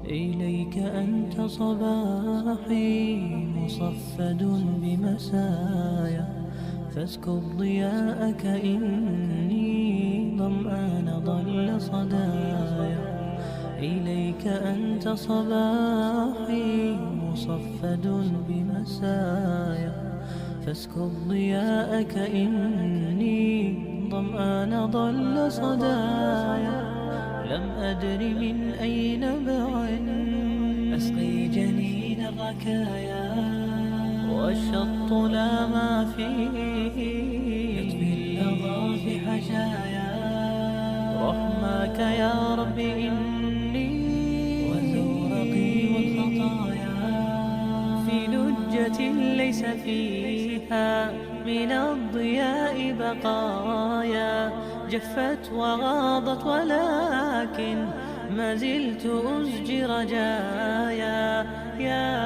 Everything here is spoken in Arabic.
إليك أنت صباحي مصفد بمسايا، فاسكب ضياءك إني ظمآن ضل صدايا. إليك أنت صباحي مصفد بمسايا، فاسكب ضياءك إني ظمآن ضل صدايا. لم أدر من أي نبع أسقي جنين الركايا، والشط لا ما فيه يطفي اللظى في حشايا. رحماك يا رب إني وزورقي والخطايا في لجة ليس فيها من الضياء بقايا، جفت وغاضت ولكن ما زلت أزجي رجايا. يا